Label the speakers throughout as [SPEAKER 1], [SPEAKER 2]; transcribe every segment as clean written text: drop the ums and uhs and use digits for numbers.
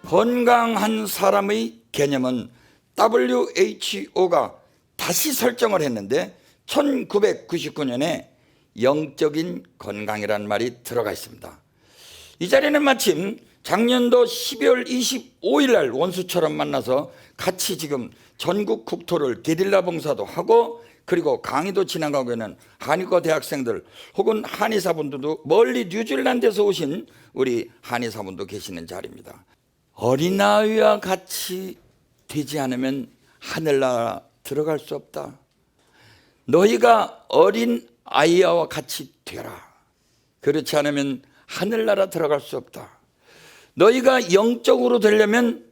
[SPEAKER 1] 건강한 사람의 개념은 WHO가 다시 설정을 했는데 1999년에 영적인 건강이라는 말이 들어가 있습니다. 이 자리는 마침 작년도 12월 25일 날 원수처럼 만나서 같이 지금 전국 국토를 게릴라 봉사도 하고 그리고 강의도 진행하고 있는 한의과 대학생들 혹은 한의사분들도 멀리 뉴질랜드에서 오신 우리 한의사분도 계시는 자리입니다. 어린아이와 같이 되지 않으면 하늘나라 들어갈 수 없다. 너희가 어린 아이와 같이 되라. 그렇지 않으면 하늘나라 들어갈 수 없다. 너희가 영적으로 되려면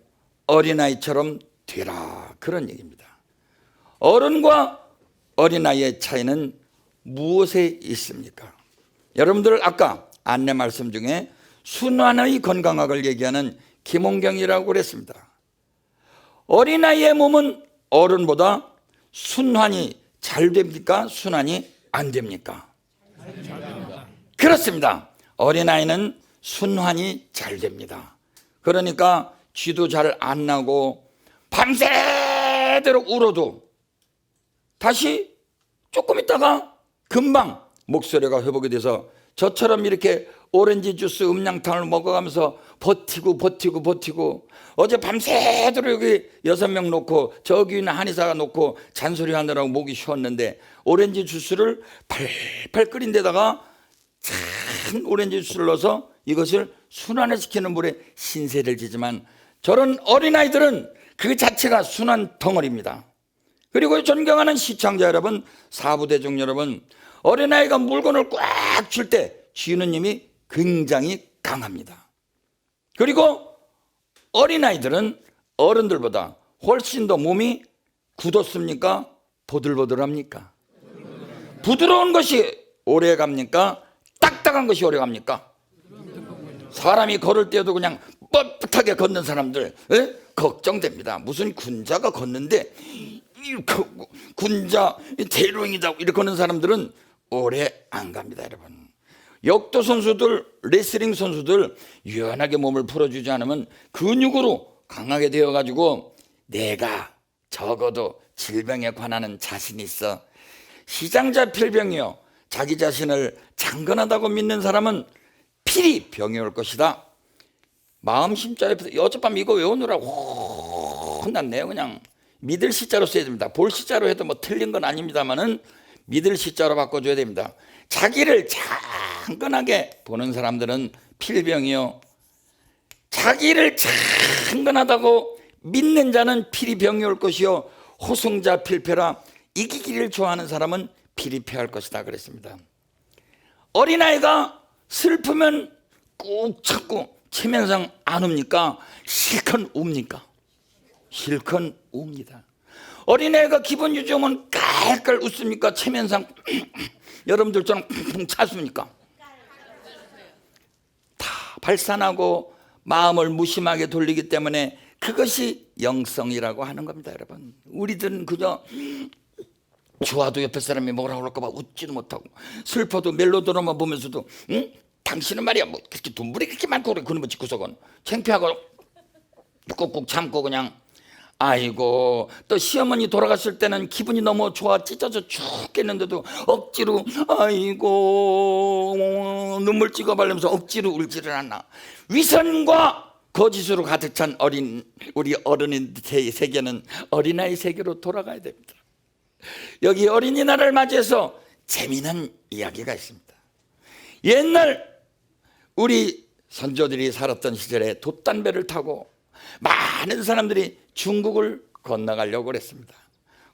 [SPEAKER 1] 어린아이처럼 되라. 그런 얘기입니다. 어른과 어린아이의 차이는 무엇에 있습니까? 여러분들 아까 안내 말씀 중에 순환의 건강학을 얘기하는 김홍경이라고 그랬습니다. 어린아이의 몸은 어른보다 순환이 잘 됩니까? 순환이 안 됩니까? 그렇습니다. 어린아이는 순환이 잘 됩니다. 그러니까 쥐도 잘 안 나고 밤새도록 울어도 다시 조금 있다가 금방 목소리가 회복이 돼서 저처럼 이렇게 오렌지 주스 음량탕을 먹어가면서 버티고 어제 밤새도록 여기 6명 놓고 저기 있는 한의사가 놓고 잔소리 하느라고 목이 쉬었는데 오렌지 주스를 팔팔 끓인 데다가 찬 오렌지 주스를 넣어서 이것을 순환시키는 물에 신세를 지지만 저런 어린아이들은 그 자체가 순환 덩어리입니다. 그리고 존경하는 시청자 여러분, 사부대중 여러분, 어린아이가 물건을 꽉 줄 때 쥐는 힘이 굉장히 강합니다. 그리고 어린아이들은 어른들보다 훨씬 더 몸이 굳었습니까? 보들보들합니까? 부드러운 것이 오래 갑니까? 딱딱한 것이 오래 갑니까? 사람이 걸을 때도 그냥 뻣뻣하게 걷는 사람들 걱정됩니다. 무슨 군자가 걷는데 군자 대롱이다 이렇게 걷는 사람들은 오래 안 갑니다. 여러분, 역도 선수들, 레슬링 선수들 유연하게 몸을 풀어주지 않으면 근육으로 강하게 되어가지고 내가 적어도 질병에 관한 자신이 있어, 시장자 필병이요, 자기 자신을 장건하다고 믿는 사람은 필히 병이 올 것이다. 마음 심자 옆에서 어젯밤 이거 외우느라고 혼났네요. 그냥 믿을 시자로 써야 됩니다. 볼 시자로 해도 뭐 틀린 건 아닙니다만은 믿을 시자로 바꿔줘야 됩니다. 자기를 장건하게 보는 사람들은 필병이요, 자기를 장건하다고 믿는 자는 필히 병이 올 것이요, 호승자 필패라, 이기기를 좋아하는 사람은 필히 패할 것이다 그랬습니다. 어린아이가 슬프면 꾹 참고 체면상 안 웁니까? 실컷 웁니까? 실컷 웁니다. 어린애가 기분 유지하면 깔깔 웃습니까? 체면상 여러분들처럼 쿵쿵 찼습니까? 다 발산하고 마음을 무심하게 돌리기 때문에 그것이 영성이라고 하는 겁니다. 여러분, 우리들은 그저 좋아도 옆에 사람이 뭐라고 그럴까 봐 웃지도 못하고, 슬퍼도 멜로드라마 보면서도 당신은 말이야 뭐 그렇게 돈벌이 그렇게 많고 그래, 그놈의 집구석은 창피하고 꾹꾹 참고 그냥. 아이고, 또 시어머니 돌아갔을 때는 기분이 너무 좋아 찢어져 죽겠는데도 억지로 아이고 눈물 찍어 바르면서 억지로 울지를 않나. 위선과 거짓으로 가득 찬 우리 어른의 세계는 어린아이 세계로 돌아가야 됩니다. 여기 어린이날을 맞이해서 재미난 이야기가 있습니다. 옛날 우리 선조들이 살았던 시절에 돛담배를 타고 많은 사람들이 중국을 건너가려고 그랬습니다.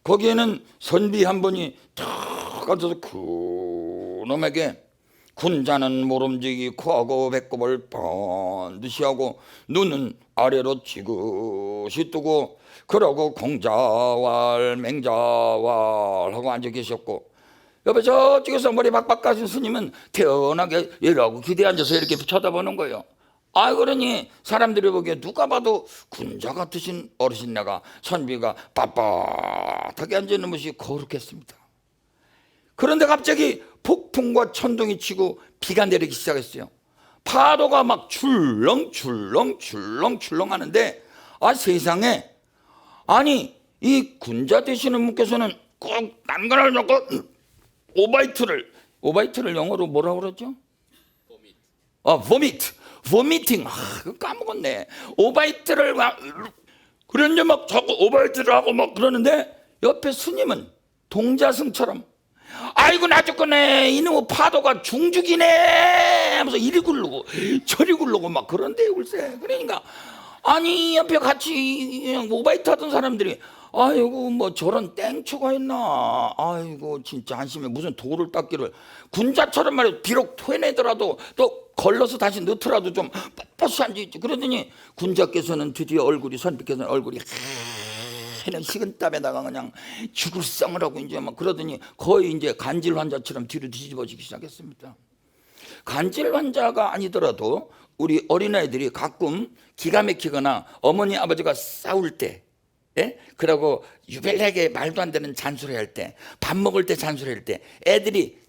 [SPEAKER 1] 거기에는 선비 한 분이 탁 앉아서 그놈에게 군자는 모름지기 코하고 배꼽을 반드시 하고 눈은 아래로 지그시 뜨고 그러고 공자왈 맹자왈 하고 앉아 계셨고, 옆에 저쪽에서 머리 박박 가신 스님은 태연하게 이러고 기대에 앉아서 이렇게 쳐다보는 거예요. 그러니 사람들이 보기에 누가 봐도 군자 같으신 어르신네가 선비가 빳빳하게 앉아있는 것이 거룩했습니다. 그런데 갑자기 폭풍과 천둥이 치고 비가 내리기 시작했어요. 파도가 막 출렁출렁 하는데, 아, 세상에, 아니 이 군자 되시는 분께서는 꼭 난간을 잡고 오바이트를 영어로 뭐라고 그러죠? 보미팅. 그거 까먹었네. 오바이트를 그런데 막 자꾸 오바이트를 하고 막 그러는데, 옆에 스님은 동자승처럼, 아이고 나 죽겠네, 이놈의 파도가 중죽이네 하면서 이리 굴르고 저리 굴르고 막 그런데요, 글쎄. 그러니까 아니 옆에 같이 오바이트 하던 사람들이, 아이고 뭐 저런 땡초가 있나, 아이고 진짜 한심해, 무슨 돌을 닦기를. 군자처럼 말이야, 비록 토해내더라도 또 걸러서 다시 넣더라도 좀 뻣뻣이 앉아있지. 그러더니 군자께서는 드디어 선비께서는 얼굴이 하는 식은땀에다가 그냥 죽을 성을 하고 이제 막 그러더니 거의 이제 간질 환자처럼 뒤로 뒤집어지기 시작했습니다. 간질 환자가 아니더라도 우리 어린아이들이 가끔 기가 막히거나 어머니 아버지가 싸울 때, 예? 그러고 유별나게 말도 안 되는 잔소리 할 때, 밥 먹을 때 잔소리 할 때, 애들이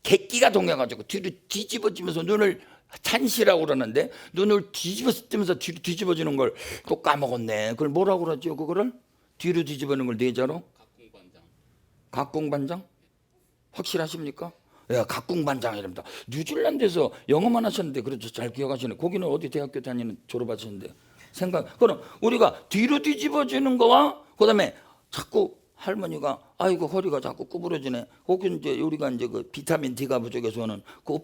[SPEAKER 1] 객기가 동해가지고 뒤로 뒤집어지면서 눈을, 찬시라고 그러는데 눈을 뒤집어쓰면서 뒤로 뒤집어지는 걸 또 까먹었네. 그걸 뭐라고 그러죠? 그거를 뒤로 뒤집어는 걸 네자로? 각궁반장? 확실하십니까? 야, 각궁반장이랍니다. 뉴질랜드에서 영어만 하셨는데 그렇죠, 잘 기억하시네. 거기는 어디 대학교 다니는 졸업하셨는데 그럼 우리가 뒤로 뒤집어지는 거와 그다음에 자꾸 할머니가 아이고 허리가 자꾸 구부러지네. 거기 이제 우리가 이제 그 비타민 D가 부족해서는 그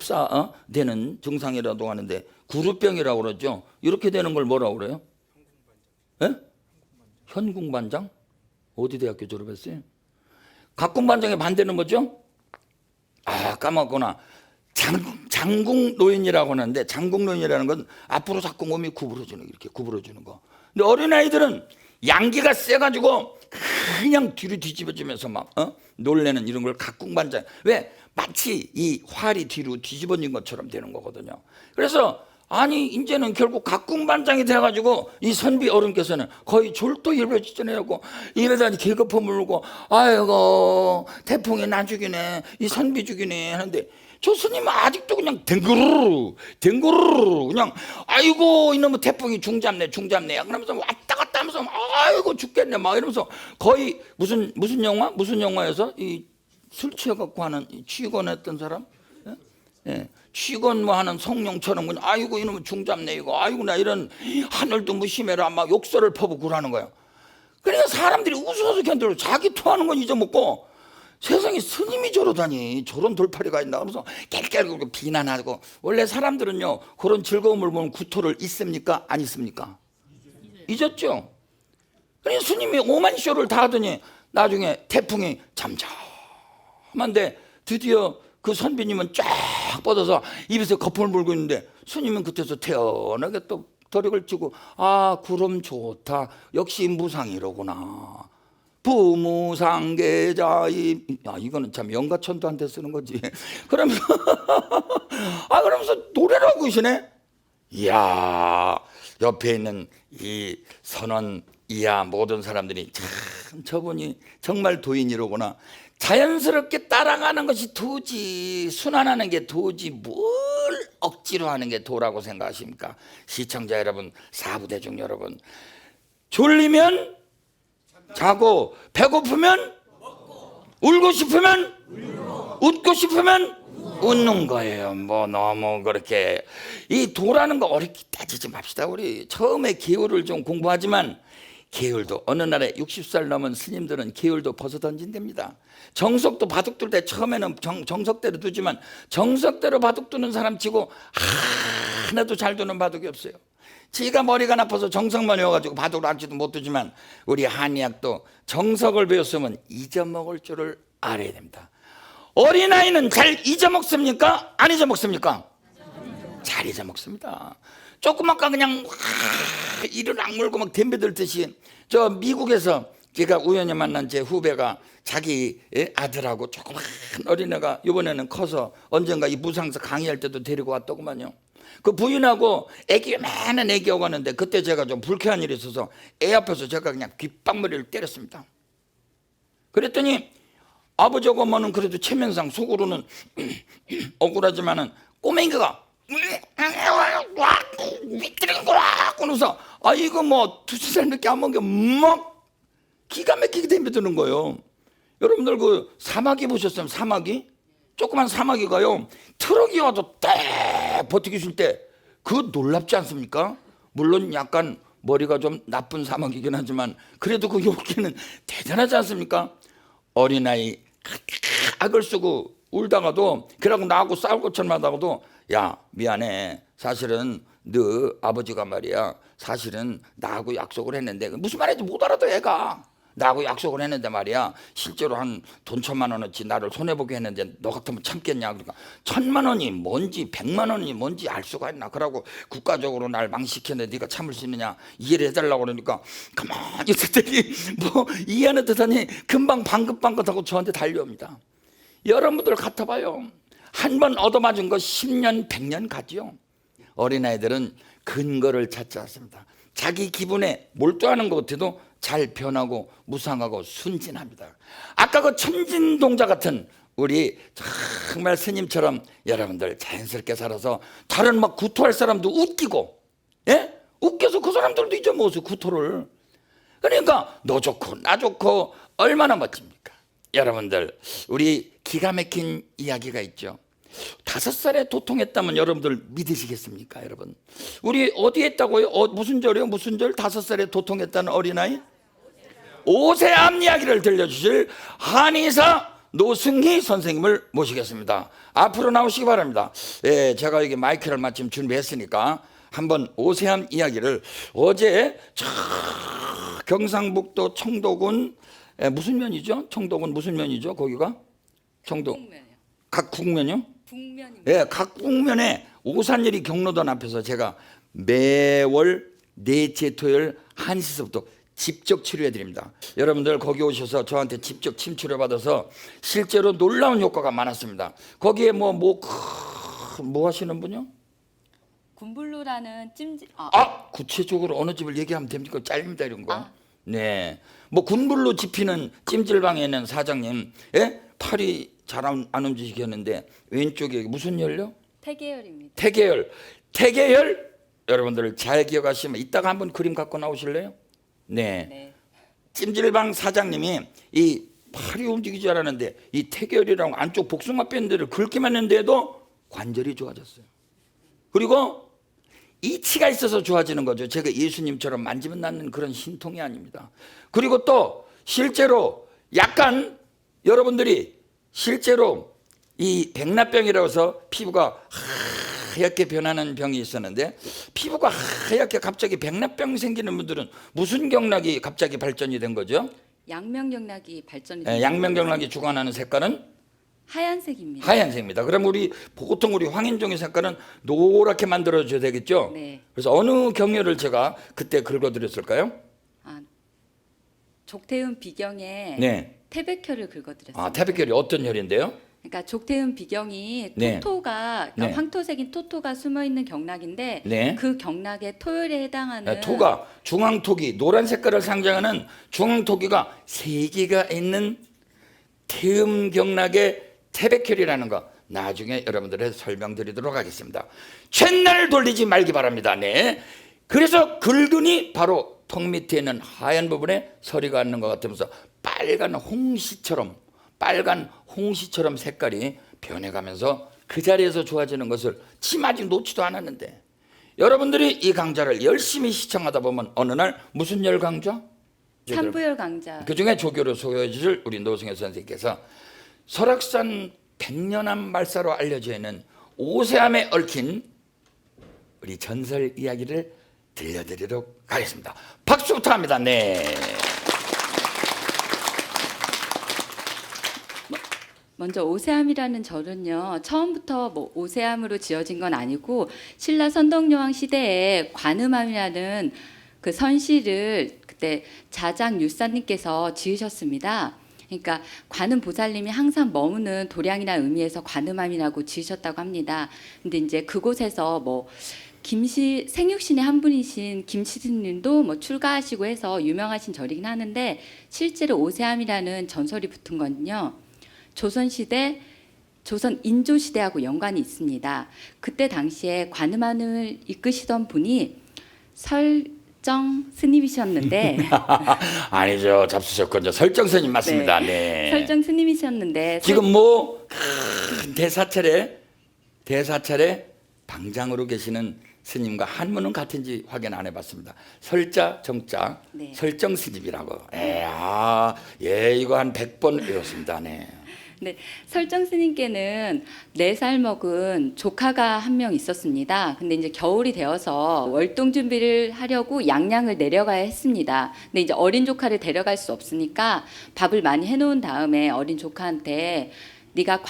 [SPEAKER 1] 되는 증상이라도 하는데 구루병이라고 그러죠. 이렇게 되는 걸 뭐라고 그래요? 예? 현궁반장? 어디 대학교 졸업했어요? 각궁반장의 반대는 뭐죠? 아, 까먹구나. 장궁노인이라고 하는데, 장궁노인이라는 건 앞으로 자꾸 몸이 구부러지는, 이렇게 구부러지는 거. 근데 어린아이들은 양기가 세가지고 그냥 뒤로 뒤집어지면서 막 놀래는 이런 걸 각궁반장. 왜? 마치 이 활이 뒤로 뒤집어진 것처럼 되는 거거든요. 그래서 아니 이제는 결국 각궁반장이 돼가지고 이 선비 어른께서는 거의 졸도 일을 지내고 입에다 개거품 물고, 아이고 태풍이 나 죽이네, 이 선비 죽이네 하는데, 저 스님은 아직도 그냥 댕그르르 그냥 아이고 이놈의 태풍이 중잡네 그러면서 왔다 갔다 하면서 아이고 죽겠네 막 이러면서 거의 무슨 영화에서 이 술 취해갖고 하는 취권했던 사람, 예. 취권 뭐 하는 성룡처럼 그냥 아이고 이놈의 중잡네 이거, 아이고 나 이런 하늘도 무심해라 막 욕설을 퍼붓고 그러는 거예요. 그러니까 사람들이 웃어서 견디고 자기 토하는 건 잊어먹고, 세상에 스님이 저러다니, 저런 돌팔이가 있나 하면서 깨르깨르 비난하고. 원래 사람들은요 그런 즐거움을 보면 구토를 잊습니까? 안 잊습니까? 잊었죠. 그러니까 스님이 오만쇼를 다 하더니 나중에 태풍이 잠잠한데 드디어 그 선비님은 쫙 뻗어서 입에서 거품을 물고 있는데, 스님은 그때서 태연하게 또 덜익을 치고, 아 구름 좋다, 역시 무상이로구나, 부무상계자이. 이거는 참 영가천도한테 쓰는 거지. 그러면서 그러면서 노래를 하고 계시네. 이야, 옆에 있는 이 선원 이하 모든 사람들이 참 저분이 정말 도인이로구나, 자연스럽게 따라가는 것이 도지, 순환하는 게 도지, 뭘 억지로 하는 게 도라고 생각하십니까? 시청자 여러분, 사부대중 여러분, 졸리면 자고, 배고프면 먹고, 울고 싶으면 울고, 웃고 싶으면 웃는 거예요. 뭐 너무 그렇게 이 도라는 거 어렵게 따지지 맙시다. 우리 처음에 계율을 좀 공부하지만, 계율도 어느 날에 60살 넘은 스님들은 계율도 벗어 던진답니다. 정석도 바둑둘 때 처음에는 정석대로 두지만, 정석대로 바둑 두는 사람 치고 하나도 잘 두는 바둑이 없어요. 지가 머리가 나빠서 정석만 외워가지고 바둑을 알지도 못하지만, 우리 한의학도 정석을 배웠으면 잊어먹을 줄을 알아야 됩니다. 어린아이는 잘 잊어먹습니까? 안 잊어먹습니까? 잘 잊어먹습니다. 조그맣게 그냥 이를 악물고 막 덤벼들듯이. 저 미국에서 제가 우연히 만난 제 후배가 자기 아들하고 조그만 어린애가 이번에는 커서 언젠가 이 무상서 강의할 때도 데리고 왔더구만요. 그 부인하고 많은 애기 오가는데, 그때 제가 좀 불쾌한 일이 있어서 애 앞에서 제가 그냥 귓방머리를 때렸습니다. 그랬더니 아버지하고 어머는 그래도 체면상 속으로는 억울하지만은 꼬맹이가 그러면서 아 이거 뭐 두세 살밖에 안 먹은 게막 기가 막히게 덤벼드는 거예요. 여러분들 그 사마귀 보셨어요? 사마귀? 조그만 사마귀가요 트럭이 와도 딱 버티기 줄 때 그거 놀랍지 않습니까? 물론 약간 머리가 좀 나쁜 사마귀긴 하지만 그래도 그 용기는 대단하지 않습니까? 어린아이 악을 쓰고 울다가도 그러고 나하고 싸울 것처럼 하다가도 야 미안해 사실은 너 아버지가 말이야 사실은 나하고 약속을 했는데 무슨 말인지 못 알아도 애가 나하고 약속을 했는데 말이야 실제로 한 돈 1,000만 원어치 나를 손해보게 했는데 너 같으면 참겠냐. 그러니까 1,000만 원이 뭔지 100만 원이 뭔지 알 수가 있나. 그러고 국가적으로 날 망시켰는데 네가 참을 수 있느냐 이해를 해달라고 그러니까 가만히 있었더니 뭐 이해하는 듯하니 금방 방긋방긋하고 저한테 달려옵니다. 여러분들 같아봐요. 한 번 얻어맞은 거 10년 100년 가지요. 어린아이들은 근거를 찾지 않습니다. 자기 기분에 몰두하는 것 같아도 잘 변하고 무상하고 순진합니다. 아까 그 천진동자 같은 우리 정말 스님처럼 여러분들 자연스럽게 살아서 다른 막 구토할 사람도 웃기고 예? 웃겨서 그 사람들도 잊어먹었어요 구토를. 그러니까 너 좋고 나 좋고 얼마나 멋집니까. 여러분들 우리 기가 막힌 이야기가 있죠. 5살에 도통했다면 여러분들 믿으시겠습니까? 여러분 우리 어디에 있다고요? 무슨 절이요? 무슨 절? 5살에 도통했다는 어린아이? 오세암 이야기를 들려주실 한의사 노승희 선생님을 모시겠습니다. 앞으로 나오시기 바랍니다. 예, 제가 여기 마이크를 마침 준비했으니까 한번 오세암 이야기를 어제 경상북도 청도군 무슨 면이죠? 청도군 무슨 면이죠? 거기가? 청도 각국면이요?
[SPEAKER 2] 북면입니다.
[SPEAKER 1] 예, 각국면에 오산여리 경로당 앞에서 제가 매월 넷째 토요일 1시서부터 직접 치료해 드립니다. 여러분들 거기 오셔서 저한테 직접 침 치료 받아서 실제로 놀라운 효과가 많았습니다. 거기에 뭐 하시는 분요?
[SPEAKER 2] 군불로라는 찜질
[SPEAKER 1] 구체적으로 어느 집을 얘기하면 됩니까? 짧습니다 이런 거. 네, 뭐 군불로 집히는 찜질방에 있는 사장님, 예? 팔이 잘 안 움직이겠는데 왼쪽에 무슨 열요?
[SPEAKER 2] 태계열입니다.
[SPEAKER 1] 태계열 여러분들 잘 기억하시면 이따가 한번 그림 갖고 나오실래요? 네. 찜질방 사장님이 이 팔이 움직이지 않았는데 이 태계열이랑 안쪽 복숭아 밴드를 긁기만 했는데도 관절이 좋아졌어요. 그리고 이치가 있어서 좋아지는 거죠. 제가 예수님처럼 만지면 낫는 그런 신통이 아닙니다. 그리고 또 실제로 약간 여러분들이 실제로 이 백납병이라고 해서 피부가 하얗게 변하는 병이 있었는데 피부가 하얗게 갑자기 백납병 생기는 분들은 무슨 경락이 갑자기 발전이 된 거죠?
[SPEAKER 2] 양면경락이 발전이
[SPEAKER 1] 네, 양면경락이 주관하는 색깔은
[SPEAKER 2] 하얀색입니다.
[SPEAKER 1] 하얀색입니다. 그럼 보통 우리 황인종의 색깔은 노랗게 만들어줘야 되겠죠?
[SPEAKER 2] 네.
[SPEAKER 1] 그래서 어느 경혈을 제가 그때 긁어드렸을까요?
[SPEAKER 2] 족태음 비경에
[SPEAKER 1] 네.
[SPEAKER 2] 태백혈을 긁어드렸습니다.
[SPEAKER 1] 태백혈이 어떤 혈인데요?
[SPEAKER 2] 그러니까 족태음 비경이
[SPEAKER 1] 네.
[SPEAKER 2] 토토가 그러니까
[SPEAKER 1] 네.
[SPEAKER 2] 황토색인 토토가 숨어 있는 경락인데
[SPEAKER 1] 네.
[SPEAKER 2] 그 경락의 토열에 해당하는
[SPEAKER 1] 토가 중앙토기 노란 색깔을 상징하는 중앙토기가 3개가 있는 태음 경락의 태백혈이라는 거 나중에 여러분들에 설명드리도록 하겠습니다. 채널 돌리지 말기 바랍니다. 네. 그래서 긁으니 바로 턱 밑에 있는 하얀 부분에 서리가 있는 것 같으면서 빨간 홍시처럼 색깔이 변해가면서 그 자리에서 좋아지는 것을 침 아직 놓지도 않았는데 여러분들이 이 강좌를 열심히 시청하다 보면 어느 날 무슨 열 강좌?
[SPEAKER 2] 삼부열 강좌.
[SPEAKER 1] 그중에 조교로 소개해 주실 우리 노승혜 선생님께서 설악산 백년암 말사로 알려져 있는 오세암에 얽힌 우리 전설 이야기를 들려드리도록 하겠습니다. 박수부터 합니다. 네.
[SPEAKER 2] 먼저 오세암이라는 절은요 처음부터 뭐 오세암으로 지어진 건 아니고 신라 선덕여왕 시대에 관음암이라는 그 선시를 그때 자장 율사님께서 지으셨습니다. 그러니까 관음 보살님이 항상 머무는 도량이나 의미에서 관음암이라고 지으셨다고 합니다. 근데 이제 그곳에서 뭐 생육신의 한 분이신 김치스님도 뭐 출가하시고 해서 유명하신 절이긴 하는데 실제로 오세암이라는 전설이 붙은 건요. 조선시대 조선 인조 시대하고 연관이 있습니다. 그때 당시에 관음안을 이끄시던 분이 설정 스님이셨는데
[SPEAKER 1] 아니죠. 잡수셨군요. 설정 스님 맞습니다. 네.
[SPEAKER 2] 설정 스님이셨는데
[SPEAKER 1] 지금 뭐 큰 대사찰에 방장으로 계시는 스님과 한문은 같은지 확인 안 해봤습니다. 설자 정자
[SPEAKER 2] 네.
[SPEAKER 1] 설정 스님이라고. 이거 한 100번 외웠습니다. 네.
[SPEAKER 2] 네, 설정 스님께는 4살 먹은 조카가 한 명 있었습니다. 근데 이제 겨울이 되어서 월동 준비를 하려고 양양을 내려가야 했습니다. 근데 이제 어린 조카를 데려갈 수 없으니까 밥을 많이 해놓은 다음에 어린 조카한테 네가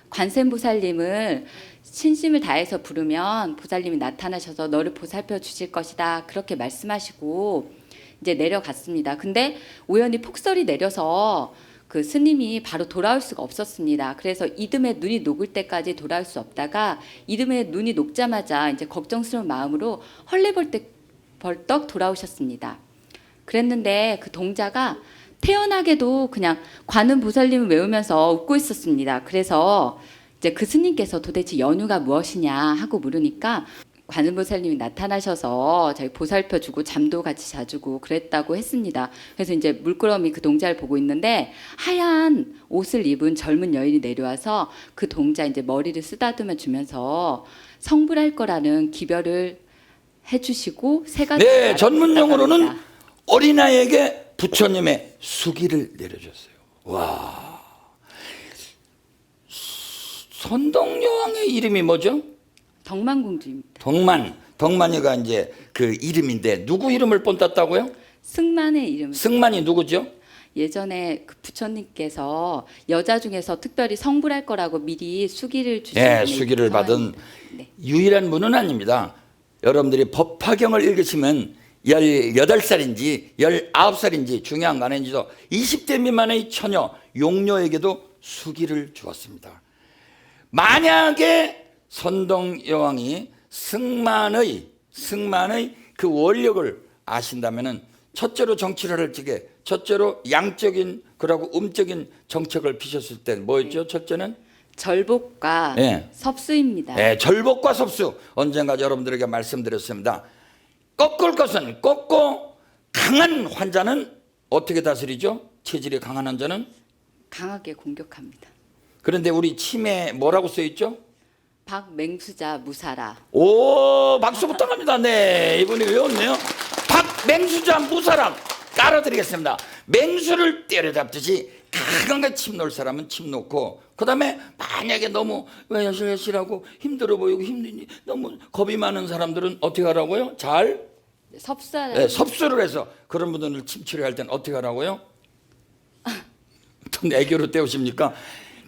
[SPEAKER 2] 관세음보살님을 신심을 다해서 부르면 보살님이 나타나셔서 너를 보살펴 주실 것이다. 그렇게 말씀하시고 이제 내려갔습니다. 근데 우연히 폭설이 내려서 그 스님이 바로 돌아올 수가 없었습니다. 그래서 이듬해 눈이 녹을 때까지 돌아올 수 없다가 이듬해 눈이 녹자마자 이제 걱정스러운 마음으로 헐레벌떡 돌아오셨습니다. 그랬는데 그 동자가 태연하게도 그냥 관음보살님을 외우면서 웃고 있었습니다. 그래서 이제 그 스님께서 도대체 연유가 무엇이냐 하고 물으니까 관음보살님이 나타나셔서 저희 보살펴 주고 잠도 같이 자주고 그랬다고 했습니다. 그래서 이제 물끄러미 그 동자를 보고 있는데 하얀 옷을 입은 젊은 여인이 내려와서 그 동자 이제 머리를 쓰다듬어 주면서 성불할 거라는 기별을 해주시고 세가
[SPEAKER 1] 네, 전문 용어로는 어린아이에게 부처님의 수기를 내려줬어요. 와, 선동여왕의 이름이 뭐죠?
[SPEAKER 2] 덕만공주입니다.
[SPEAKER 1] 덕만이가 이제 그 이름인데 누구 이름을 본땄다고요?
[SPEAKER 2] 승만의 이름.
[SPEAKER 1] 승만이 누구죠?
[SPEAKER 2] 예전에 그 부처님께서 여자 중에서 특별히 성불할 거라고 미리 수기를 주신
[SPEAKER 1] 네,
[SPEAKER 2] 분이
[SPEAKER 1] 수기를 받은
[SPEAKER 2] 성함입니다. 네.
[SPEAKER 1] 유일한 분은 아닙니다. 여러분들이 법화경을 읽으시면 18살인지 19살인지 중요한 거 아닌지도 20대 미만의 처녀 용녀에게도 수기를 주었습니다. 만약에 선동여왕이 승만의 그 원력을 아신다면은 첫째로 정치를 할 적에 첫째로 양적인 그러고 음적인 정책을 피셨을 때 뭐였죠? 첫째는
[SPEAKER 2] 절복과
[SPEAKER 1] 네.
[SPEAKER 2] 섭수입니다.
[SPEAKER 1] 네, 절복과 섭수. 언젠가 여러분들에게 말씀드렸습니다. 꺾을 것은 꺾고 강한 환자는 어떻게 다스리죠? 체질이 강한 환자는
[SPEAKER 2] 강하게 공격합니다.
[SPEAKER 1] 그런데 우리 침에 뭐라고 써 있죠?
[SPEAKER 2] 박맹수자 무사라.
[SPEAKER 1] 오, 박수 부탁합니다. 네, 이분이 외웠네요. 박맹수자 무사람 깔아드리겠습니다. 맹수를 때려잡듯이 강하게 침 놓을 사람은 침 놓고, 그 다음에 만약에 너무 여실여실하고 힘들어 보이고 힘드니 너무 겁이 많은 사람들은 어떻게 하라고요? 잘 섭수를 해서 그런 분들을 침 치료할 때는 어떻게 하라고요? 또 애교로 때우십니까?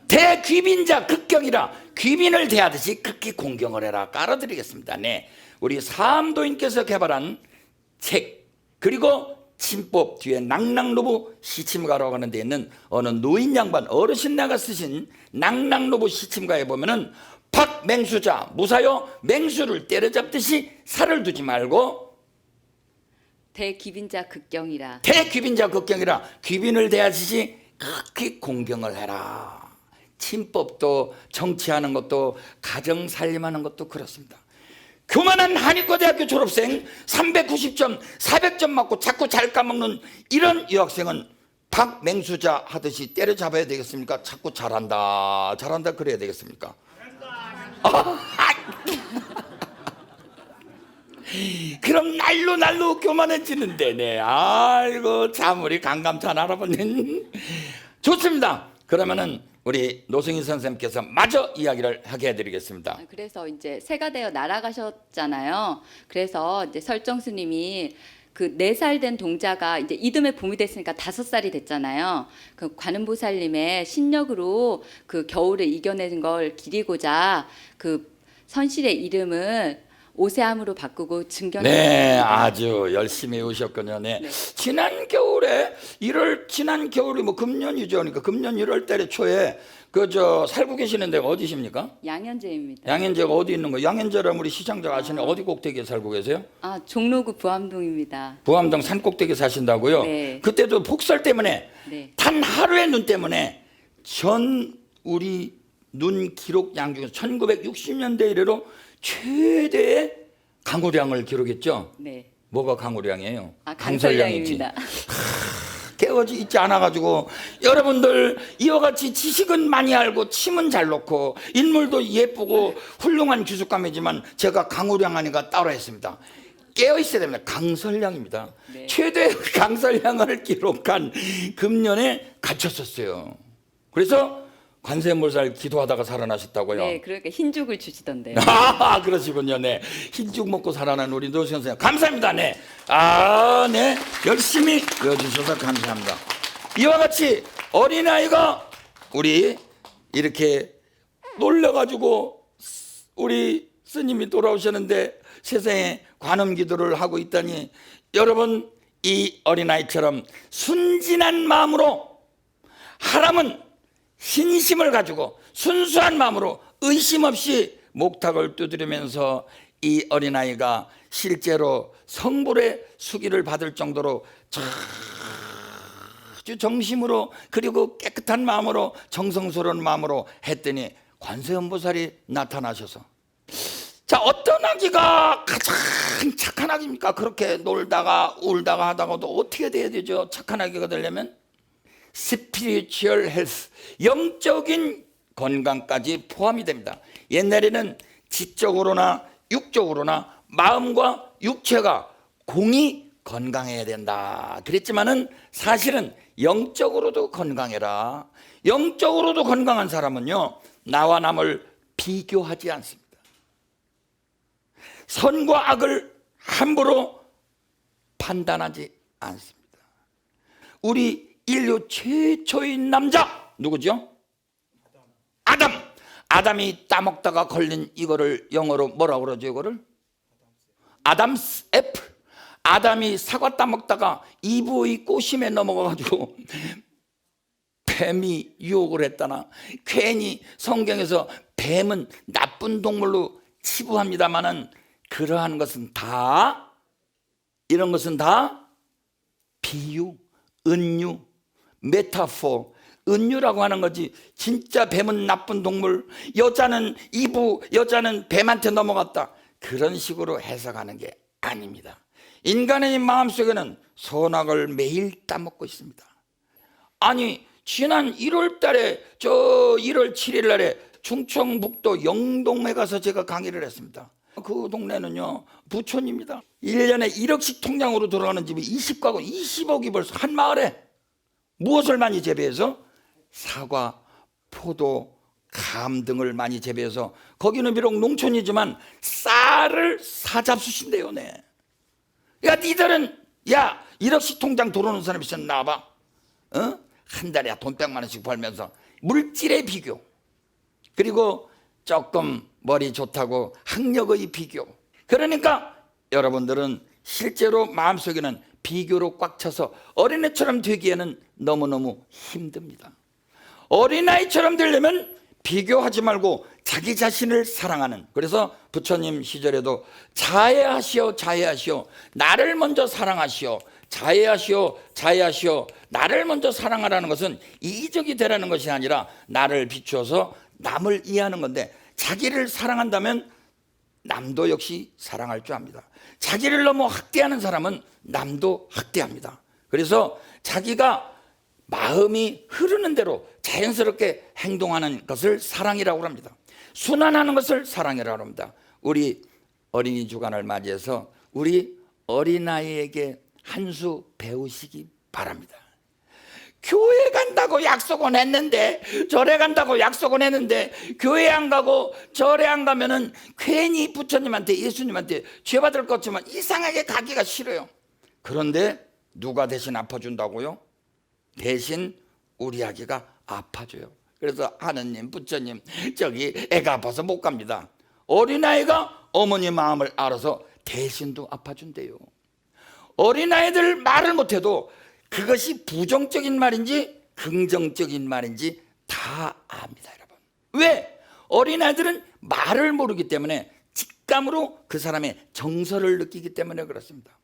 [SPEAKER 1] 대귀빈자 극경이라 귀빈을 대하듯이 극히 공경을 해라 깔아드리겠습니다. 네, 우리 사암도인께서 개발한 책 그리고 침법 뒤에 낭낭로부 시침가라고 하는 데 있는 어느 노인 양반 어르신네가 쓰신 낭낭로부 시침가에 보면은 박맹수자 무사여 맹수를 때려잡듯이 살을 두지 말고
[SPEAKER 2] 대귀빈자 극경이라
[SPEAKER 1] 대귀빈자 극경이라 귀빈을 대하듯이 극히 공경을 해라. 침법도 정치하는 것도 가정 살림하는 것도 그렇습니다. 교만한 한의과대학교 졸업생 390점 400점 맞고 자꾸 잘 까먹는 이런 유학생은 박맹수자 하듯이 때려잡아야 되겠습니까? 자꾸 잘한다 그래야 되겠습니까? 그럼 날로 교만해지는데 네. 아이고 참 우리 강감찬 할아버님 좋습니다. 그러면은 우리 노승희 선생님께서 마저 이야기를 하게 해드리겠습니다.
[SPEAKER 2] 그래서 이제 새가 되어 날아가셨잖아요. 그래서 이제 설정 스님이 그 4살 된 동자가 이제 이듬해 봄이 됐으니까 5살이 됐잖아요. 그 관음보살님의 신력으로 그 겨울을 이겨내는 걸 기리고자 그 선실의 이름을 오세암으로 바꾸고 증견했습니다.
[SPEAKER 1] 네, 아주 열심히 오셨군요. 네.
[SPEAKER 2] 네.
[SPEAKER 1] 지난 겨울에 지난 겨울이 뭐 금년이죠. 그러니까 금년 1월 달에 초에 살고 계시는 데가 어디십니까?
[SPEAKER 2] 양현재입니다.
[SPEAKER 1] 양현재가 어디 있는 거예요? 양현재라면 우리 시청자가 아시는 어디 꼭대기에 살고 계세요?
[SPEAKER 2] 아, 종로구 부암동입니다.
[SPEAKER 1] 부암동 산 꼭대기에 사신다고요?
[SPEAKER 2] 네.
[SPEAKER 1] 그때도 폭설 때문에
[SPEAKER 2] 네.
[SPEAKER 1] 단 하루의 눈 때문에 전 우리 눈 기록 양 중에서 1960년대 이래로 최대의 강우량을 기록했죠.
[SPEAKER 2] 네.
[SPEAKER 1] 뭐가 강우량이에요?
[SPEAKER 2] 강설량입니다.
[SPEAKER 1] 깨어지 있지 않아가지고 여러분들 이와 같이 지식은 많이 알고 침은 잘 놓고 인물도 예쁘고 훌륭한 기숙감이지만 제가 강우량 하니까 따로 했습니다. 깨어 있어야 됩니다. 강설량입니다.
[SPEAKER 2] 네.
[SPEAKER 1] 최대 강설량을 기록한 금년에 갇혔었어요. 그래서 관세음보살 기도하다가 살아나셨다고요.
[SPEAKER 2] 네, 그러니까 흰죽을 주시던데요.
[SPEAKER 1] 아, 그러시군요. 네. 흰죽 먹고 살아난 우리 노수현 선생님. 감사합니다. 네. 네. 열심히 외워주셔서 감사합니다. 이와 같이 어린아이가 우리 이렇게 놀래가지고 우리 스님이 돌아오셨는데 세상에 관음 기도를 하고 있다니 여러분 이 어린아이처럼 순진한 마음으로 하람은 신심을 가지고 순수한 마음으로 의심 없이 목탁을 두드리면서 이 어린아이가 실제로 성불의 수기를 받을 정도로 아주 정심으로 그리고 깨끗한 마음으로 정성스러운 마음으로 했더니 관세음보살이 나타나셔서 자, 어떤 아기가 가장 착한 아기입니까? 그렇게 놀다가 울다가 하다가도 어떻게 돼야 되죠? 착한 아기가 되려면 스피리추얼 헬스, 영적인 건강까지 포함이 됩니다. 옛날에는 지적으로나 육적으로나 마음과 육체가 공이 건강해야 된다 그랬지만은 사실은 영적으로도 건강해라. 영적으로도 건강한 사람은요 나와 남을 비교하지 않습니다. 선과 악을 함부로 판단하지 않습니다. 우리 인류 최초의 남자 누구죠? 아담이 따먹다가 걸린 이거를 영어로 뭐라고 그러죠? 이거를 아담스 애플. 아담이 사과 따먹다가 이브의 꼬심에 넘어가가지고 뱀이 유혹을 했다나 괜히 성경에서 뱀은 나쁜 동물로 치부합니다마는 그러한 것은 다 이런 것은 다 비유, 은유, 메타포, 은유라고 하는 거지. 진짜 뱀은 나쁜 동물, 여자는 이부, 여자는 뱀한테 넘어갔다 그런 식으로 해석하는 게 아닙니다. 인간의 마음속에는 선악을 매일 따먹고 있습니다. 아니 지난 1월 달에 1월 7일 날에 충청북도 영동에 가서 제가 강의를 했습니다. 그 동네는요 부촌입니다. 1년에 1억씩 통장으로 들어가는 집이 20가구 20억이 벌써 한 마을에 무엇을 많이 재배해서 사과, 포도, 감 등을 많이 재배해서 거기는 비록 농촌이지만 쌀을 사잡수신대요. 네. 야 니들은 야 1억씩 통장 들어오는 사람 있으면 나와봐. 한 달에 돈 100만 원씩 벌면서 물질의 비교 그리고 조금 머리 좋다고 학력의 비교. 그러니까 여러분들은 실제로 마음속에는 비교로 꽉 차서 어린애처럼 되기에는 너무너무 힘듭니다. 어린아이처럼 되려면 비교하지 말고 자기 자신을 사랑하는, 그래서 부처님 시절에도 자애하시오 자애하시오 나를 먼저 사랑하시오 자애하시오 자애하시오 나를 먼저 사랑하라는 것은 이기적이 되라는 것이 아니라 나를 비추어서 남을 이해하는 건데 자기를 사랑한다면 남도 역시 사랑할 줄 압니다. 자기를 너무 학대하는 사람은 남도 학대합니다. 그래서 자기가 마음이 흐르는 대로 자연스럽게 행동하는 것을 사랑이라고 합니다. 순환하는 것을 사랑이라고 합니다. 우리 어린이 주간을 맞이해서 우리 어린아이에게 한 수 배우시기 바랍니다. 교회 간다고 약속은 했는데 절에 간다고 약속은 했는데 교회 안 가고 절에 안 가면은 괜히 부처님한테 예수님한테 죄받을 것 같지만 이상하게 가기가 싫어요. 그런데 누가 대신 아파준다고요? 대신 우리 아기가 아파줘요. 그래서 하느님 부처님 저기 애가 아파서 못 갑니다. 어린아이가 어머니 마음을 알아서 대신도 아파준대요. 어린아이들 말을 못해도 그것이 부정적인 말인지 긍정적인 말인지 다 압니다. 여러분. 왜? 어린아이들은 말을 모르기 때문에 직감으로 그 사람의 정서를 느끼기 때문에 그렇습니다.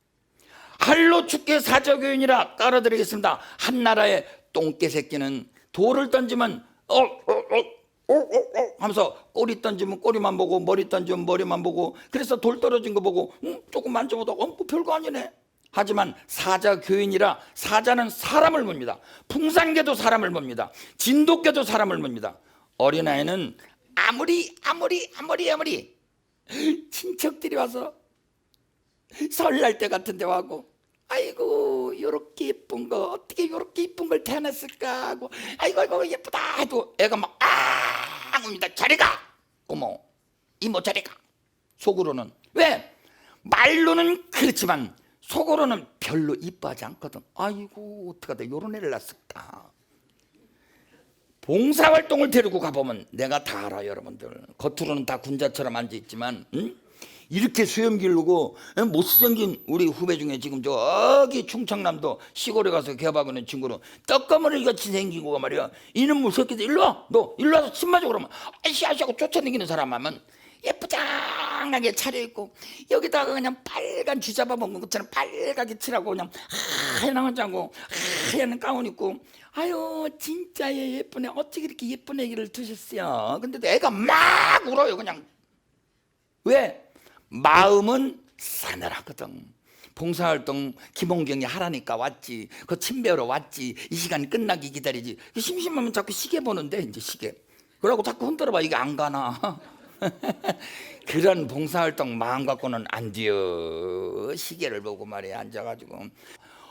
[SPEAKER 1] 할로 죽게 사저교인이라 깔아드리겠습니다. 한나라의 똥개 새끼는 돌을 던지면 하면서 꼬리 던지면 꼬리만 보고 머리 던지면 머리만 보고 그래서 돌 떨어진 거 보고 조금 만져보다 뭐 별거 아니네. 하지만 사자 교인이라 사자는 사람을 봅니다. 풍산개도 사람을 봅니다. 진돗개도 사람을 봅니다. 어린아이는 아무리 친척들이 와서 설날 때 같은 데 와고 아이고 요렇게 예쁜 거 어떻게 요렇게 예쁜 걸 태어났을까 하고 아이고 예쁘다 해도 애가 막 옵니다. 저리가 어머 이모 저리가. 속으로는 왜? 말로는 그렇지만 속으로는 별로 이뻐하지 않거든. 아이고 어떡하다 요런 애를 낳았을까. 봉사활동을 데리고 가보면 내가 다 알아요. 여러분들 겉으로는 다 군자처럼 앉아있지만 이렇게 수염 기르고 못생긴 우리 후배 중에 지금 저기 충청남도 시골에 가서 개업하고 있는 친구는 떡거머리 같이 생기고 말이야. 이놈의 새끼들 일로 와. 너 일로 와서 침 맞아. 그러면 아이씨 하고 쫓아다니는 사람 하면 예쁘장하게 차려입고 여기다가 그냥 빨간 쥐 잡아먹는 것처럼 빨갛게 칠하고 그냥 하얀 화장하고 하얀 가운 입고 아유 진짜 예쁘네. 어떻게 이렇게 예쁜 애기를 두셨어요. 근데도 애가 막 울어요. 그냥 왜? 마음은 싸늘하거든. 봉사활동 김홍경이 하라니까 왔지. 그 침배우러 왔지. 이 시간 끝나기 기다리지. 심심하면 자꾸 시계 보는데 이제 시계. 그러고 자꾸 흔들어봐. 이게 안 가나. 그런 봉사활동 마음 갖고는 안 돼요. 시계를 보고 말이야 앉아가지고.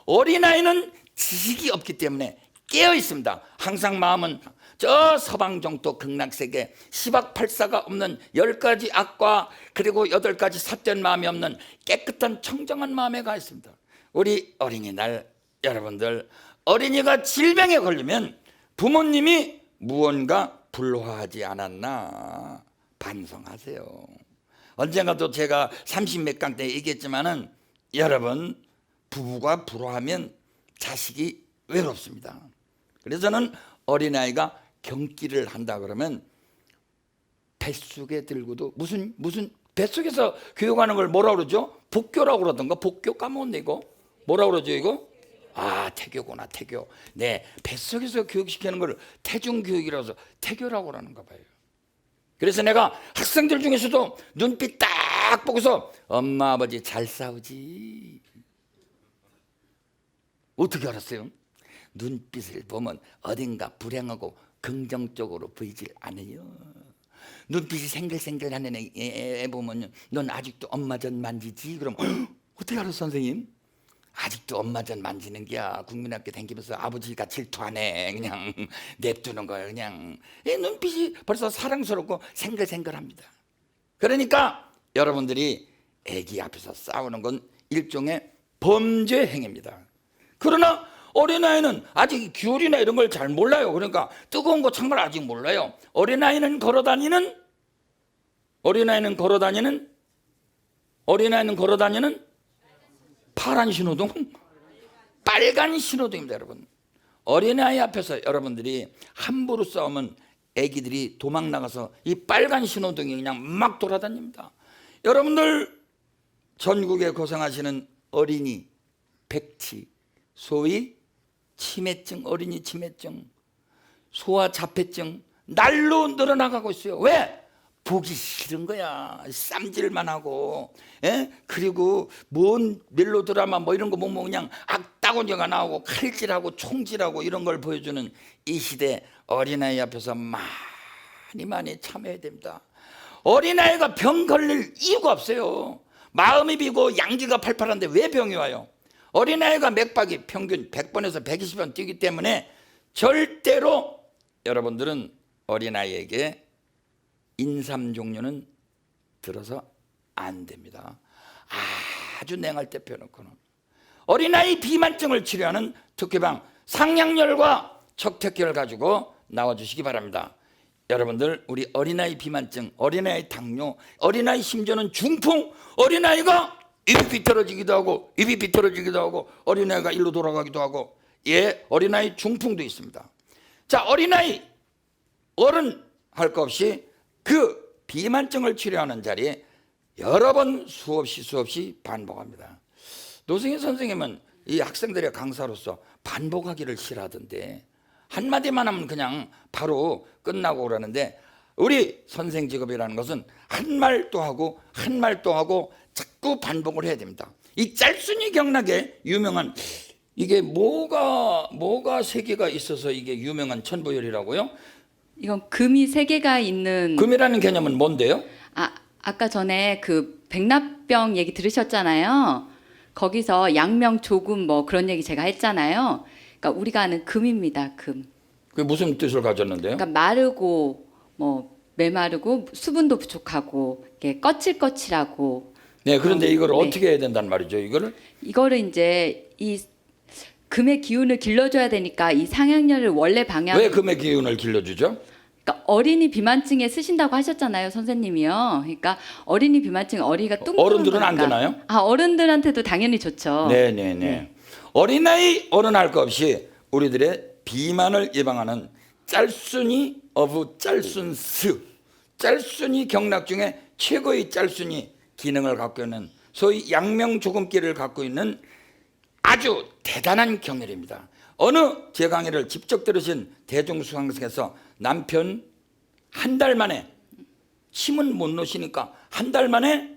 [SPEAKER 1] 어린아이는 지식이 없기 때문에 깨어 있습니다. 항상 마음은 저 서방정토 극락세계 10악 8사가 없는 10가지 악과 그리고 8가지 삿된 마음이 없는 깨끗한 청정한 마음에 가 있습니다. 우리 어린이날 여러분들 어린이가 질병에 걸리면 부모님이 무언가 불화하지 않았나 반성하세요. 언젠가도 제가 30몇 강 때 얘기했지만은 여러분 부부가 불화하면 자식이 외롭습니다. 그래서 저는 어린아이가 경기를 한다 그러면 뱃속에 들고도 무슨 뱃속에서 교육하는 걸 뭐라 그러죠? 복교라고 그러던가. 복교 까먹었네. 이거 뭐라 그러죠 이거? 아 태교구나. 태교. 네, 뱃속에서 교육시키는 걸 태중교육이라서 태교라고 그러는가 봐요. 그래서 내가 학생들 중에서도 눈빛 딱 보고서 엄마 아버지 잘 싸우지 어떻게 알았어요? 눈빛을 보면 어딘가 불행하고 긍정적으로 보이질 않아요. 눈빛이 생글생글하는 애 보면 넌 아직도 엄마 전 만지지? 그럼 어떻게 알아 선생님? 아직도 엄마 전 만지는 게야. 국민학교 다니면서 아버지가 질투하네. 그냥 냅두는 거야. 그냥 눈빛이 벌써 사랑스럽고 생글생글합니다. 그러니까 여러분들이 애기 앞에서 싸우는 건 일종의 범죄 행위입니다. 그러나 어린아이는 아직 귤이나 이런 걸 잘 몰라요. 그러니까 뜨거운 거 정말 아직 몰라요. 어린아이는 걸어다니는 파란 신호등, 빨간 신호등입니다. 여러분 어린아이 앞에서 여러분들이 함부로 싸우면 애기들이 도망 나가서 이 빨간 신호등이 그냥 막 돌아다닙니다. 여러분들 전국에 고생하시는 어린이 백치, 소위 치매증, 어린이 치매증, 소아자폐증 날로 늘어나가고 있어요. 왜? 보기 싫은 거야. 쌈질만 하고. 그리고 뭔 멜로드라마 뭐 이런 거 보면 그냥 악다구니가 나오고 칼질하고 총질하고 이런 걸 보여주는 이 시대 어린아이 앞에서 많이 참아야 됩니다. 어린아이가 병 걸릴 이유가 없어요. 마음이 비고 양기가 팔팔한데 왜 병이 와요? 어린아이가 맥박이 평균 100번에서 120번 뛰기 때문에 절대로 여러분들은 어린아이에게 인삼 종류는 들어서 안 됩니다. 아주 냉할 때 펴놓고는. 어린아이 비만증을 치료하는 특효방 상냥열과 척택혈을 가지고 나와주시기 바랍니다. 여러분들 우리 어린아이 비만증, 어린아이 당뇨, 어린아이 심지어는 중풍, 어린아이가 입이 비틀어지기도 하고 입이 비틀어지기도 하고 어린아이가 일로 돌아가기도 하고 어린아이 중풍도 있습니다. 자, 어린아이 어른 할 것 없이 그 비만증을 치료하는 자리에 여러 번 수없이 반복합니다. 노승희 선생님은 이 학생들의 강사로서 반복하기를 싫어하던데 한마디만 하면 그냥 바로 끝나고 그러는데 우리 선생 직업이라는 것은 한 말 또 하고 한 말 또 하고 자꾸 반복을 해야 됩니다. 이 짤순이 경락에 유명한 이게 뭐가 세 개가 있어서 이게 유명한 천부열이라고요?
[SPEAKER 2] 이건 금이 세 개가 있는.
[SPEAKER 1] 금이라는 개념은 뭔데요?
[SPEAKER 2] 아까 전에 그 백납병 얘기 들으셨잖아요. 거기서 양명 조금 뭐 그런 얘기 제가 했잖아요. 그러니까 우리가 아는 금입니다. 금.
[SPEAKER 1] 그게 무슨 뜻을 가졌는데요?
[SPEAKER 2] 그러니까 마르고 뭐 메마르고 수분도 부족하고 이게 거칠거칠하고.
[SPEAKER 1] 네, 그런데 이걸
[SPEAKER 2] 네.
[SPEAKER 1] 어떻게 해야 된단 말이죠?
[SPEAKER 2] 이거를 이제 이 금의 기운을 길러줘야 되니까 이 상향열을 원래 방향.
[SPEAKER 1] 왜 금의 기운을 길러주죠?
[SPEAKER 2] 그러니까 어린이 비만증에 쓰신다고 하셨잖아요, 선생님이요. 그러니까 어린이 비만증 어리가 뚱뚱한
[SPEAKER 1] 어른들은 안
[SPEAKER 2] 거니까.
[SPEAKER 1] 되나요?
[SPEAKER 2] 어른들한테도 당연히 좋죠.
[SPEAKER 1] 네. 어린아이 어른할 것 없이 우리들의 비만을 예방하는 짤순이 어부 짤순스, 짤순이 경락 중에 최고의 짤순이 기능을 갖고 있는 소위 양명조금기를 갖고 있는 아주 대단한 경혈입니다. 어느 제 강의를 직접 들으신 대중수강생에서 남편 한 달 만에 침은 못 놓으시니까 한 달 만에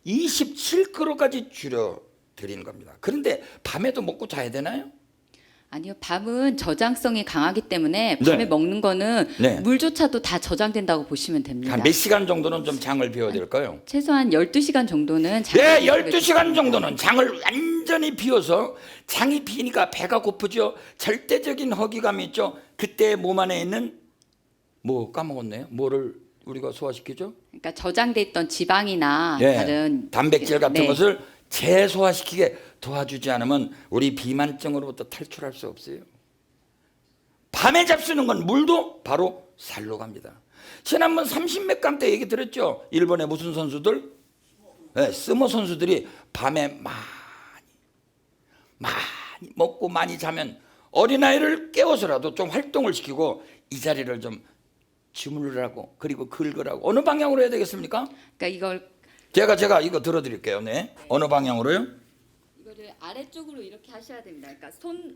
[SPEAKER 1] 27kg까지 줄여드리는 겁니다. 그런데 밤에도 먹고 자야 되나요?
[SPEAKER 2] 아니요, 밤은 저장성이 강하기 때문에 밤에
[SPEAKER 1] 네.
[SPEAKER 2] 먹는 거는
[SPEAKER 1] 네.
[SPEAKER 2] 물조차도 다 저장된다고 보시면 됩니다.
[SPEAKER 1] 한 몇 시간 정도는 좀 장을 비워야 될까요?
[SPEAKER 2] 최소한 12시간 정도는
[SPEAKER 1] 네, 12시간 정도는 장을 완전히 비워서 장이 비니까 배가 고프죠. 절대적인 허기감이 있죠. 그때 몸 안에 있는 뭐 까먹었네요. 뭐를 우리가 소화시키죠?
[SPEAKER 2] 그러니까 저장돼 있던 지방이나
[SPEAKER 1] 네,
[SPEAKER 2] 다른
[SPEAKER 1] 단백질 같은
[SPEAKER 2] 네.
[SPEAKER 1] 것을 재소화시키게 도와주지 않으면 우리 비만증으로부터 탈출할 수 없어요. 밤에 잡수는 건 물도 바로 살로 갑니다. 지난번 30몇 강 때 얘기 들었죠? 일본의 무슨 선수들? 네, 스모 선수들이 밤에 많이 먹고 많이 자면 어린아이를 깨워서라도 좀 활동을 시키고 이 자리를 좀 주물르라고 그리고 긁으라고. 어느 방향으로 해야 되겠습니까?
[SPEAKER 2] 그러니까 이걸
[SPEAKER 1] 제가 이거 들어드릴게요. 네. 어느 방향으로요?
[SPEAKER 2] 이거를 아래쪽으로 이렇게 하셔야 됩니다. 그러니까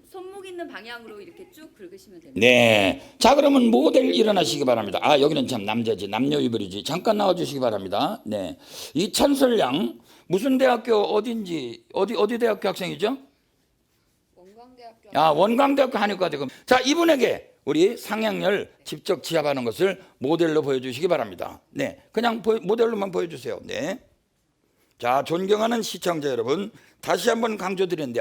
[SPEAKER 2] 손목 있는 방향으로 이렇게 쭉 긁으시면 됩니다.
[SPEAKER 1] 네. 자, 그러면 모델 일어나시기 바랍니다. 여기는 참 남자지. 남녀 유별이지. 잠깐 나와주시기 바랍니다. 네. 이찬설 양 무슨 대학교 어딘지 어디 대학교 학생이죠?
[SPEAKER 2] 원광대학교.
[SPEAKER 1] 원광대학교 한의과대금. 자, 이분에게 우리 상향열 직접 지압하는 것을 모델로 보여주시기 바랍니다. 네, 그냥 모델로만 보여주세요. 네. 자, 존경하는 시청자 여러분, 다시 한번 강조드리는데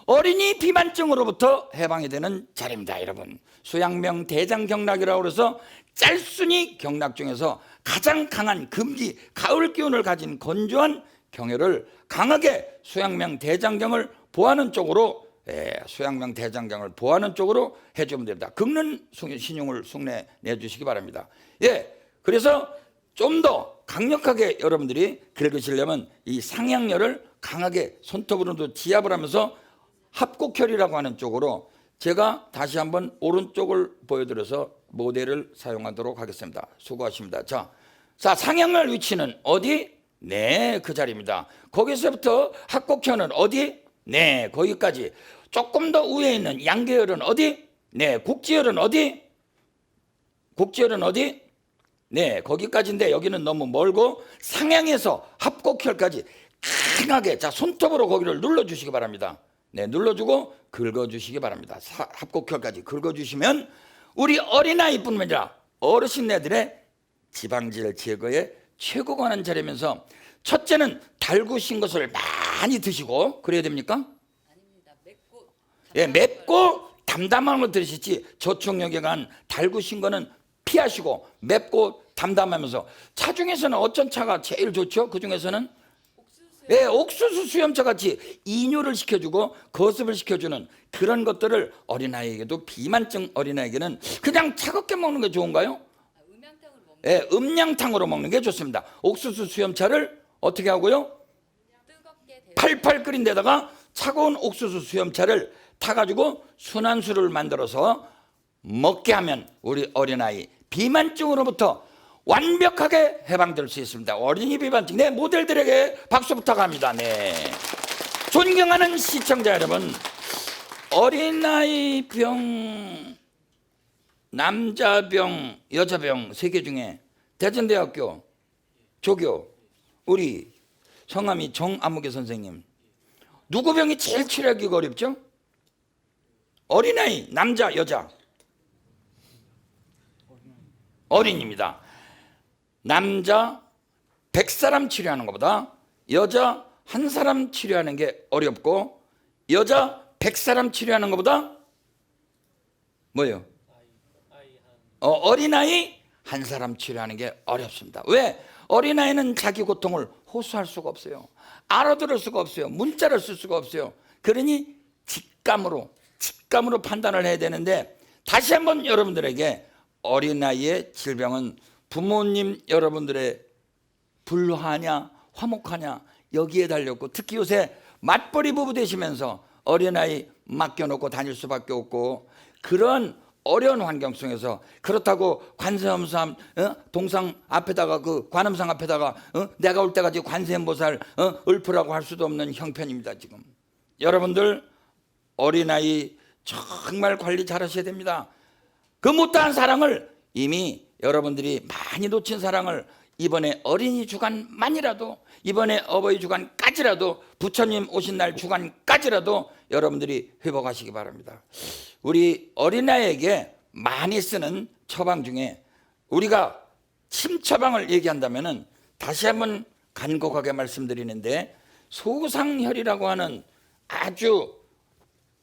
[SPEAKER 1] 어린이 비만증으로부터 해방이 되는 자리입니다, 여러분. 수양명 대장경락이라고 해서 짤순이 경락 중에서 가장 강한 금기, 가을 기운을 가진 건조한 경혈을 강하게 수양명 대장경을 보하는 쪽으로 수양명 대장경을 보하는 쪽으로 해주면 됩니다. 긁는 신용을 흉내 내주시기 바랍니다. 그래서 좀 더 강력하게 여러분들이 긁으시려면 이 상향열을 강하게 손톱으로도 지압을 하면서 합곡혈이라고 하는 쪽으로 제가 다시 한번 오른쪽을 보여드려서 모델을 사용하도록 하겠습니다. 수고하십니다. 자, 상향열 위치는 어디? 네, 그 자리입니다. 거기서부터 합곡혈은 어디? 네, 거기까지. 조금 더 위에 있는 양계열은 어디? 네, 곡지열은 어디? 곡지열은 어디? 네, 거기까지인데 여기는 너무 멀고 상향에서 합곡혈까지 강하게 손톱으로 거기를 눌러주시기 바랍니다. 네, 눌러주고 긁어주시기 바랍니다. 합곡혈까지 긁어주시면 우리 어린아이뿐만 아니라 어르신네들의 지방질 제거에 최고가 하는 자리면서 첫째는 달구신 것을 많이 드시고 그래야 됩니까?
[SPEAKER 2] 아닙니다.
[SPEAKER 1] 맵고 담담한 걸 드시지 저촉력에 간 달구신 거는 피하시고 맵고 담담하면서 차 중에서는 어떤 차가 제일 좋죠? 그 중에서는 옥수수 수염차 같이 이뇨를 시켜주고 거습을 시켜주는 그런 것들을 어린아이에게도 비만증 어린아이에게는 그냥 차갑게 먹는 게 좋은가요? 음양탕으로 먹는 게 좋습니다. 옥수수 수염차를 어떻게 하고요? 팔팔 끓인 데다가 차가운 옥수수 수염차를 타가지고 순한수를 만들어서 먹게 하면 우리 어린아이 비만증으로부터 완벽하게 해방될 수 있습니다. 어린이 비만증. 네, 모델들에게 박수 부탁합니다. 네. 존경하는 시청자 여러분, 어린아이 병, 남자 병, 여자 병 3개 중에 대전대학교 조교 우리 성함이 정아무개 선생님, 누구 병이 제일 치료하기가 어렵죠? 어린아이, 남자, 여자. 어린입니다. 남자 100사람 치료하는 것보다 여자 1사람 치료하는 게 어렵고, 여자 100사람 치료하는 것보다 뭐예요? 어린아이 1사람 치료하는 게 어렵습니다. 왜? 어린아이는 자기 고통을 호소할 수가 없어요. 알아들을 수가 없어요. 문자를 쓸 수가 없어요. 그러니 직감으로 판단을 해야 되는데, 다시 한번 여러분들에게 어린아이의 질병은 부모님 여러분들의 불화냐 화목하냐 여기에 달렸고, 특히 요새 맞벌이 부부 되시면서 어린아이 맡겨놓고 다닐 수밖에 없고, 그런 어려운 환경 속에서, 그렇다고 관세음산 동상 앞에다가 그 관음상 앞에다가 내가 올 때까지 관세음보살 읊으라고 할 수도 없는 형편입니다. 지금 여러분들 어린아이 정말 관리 잘 하셔야 됩니다. 그 못다한 사랑을, 이미 여러분들이 많이 놓친 사랑을 이번에 어린이 주간만이라도, 이번에 어버이 주간까지라도, 부처님 오신 날 주간까지라도 여러분들이 회복하시기 바랍니다. 우리 어린아이에게 많이 쓰는 처방 중에 우리가 침 처방을 얘기한다면은, 다시 한번 간곡하게 말씀드리는데, 소상혈이라고 하는 아주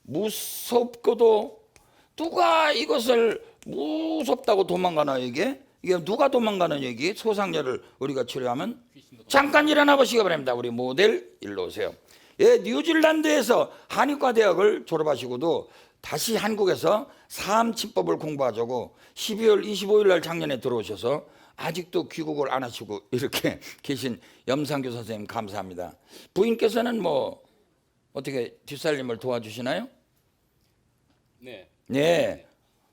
[SPEAKER 1] 무섭고도, 누가 이것을 무섭다고 도망가나요? 이게 누가 도망가는 얘기? 소상열을 우리가 치료하면 잠깐 일어나 보시기 바랍니다. 우리 모델 일로 오세요. 예, 뉴질랜드에서 한의과 대학을 졸업하시고도 다시 한국에서 사암침법을 공부하자고 12월 25일 날 작년에 들어오셔서 아직도 귀국을 안 하시고 이렇게 계신 염상규 선생님 감사합니다. 부인께서는 뭐 어떻게 뒷살림을 도와주시나요?
[SPEAKER 3] 네.
[SPEAKER 1] 네.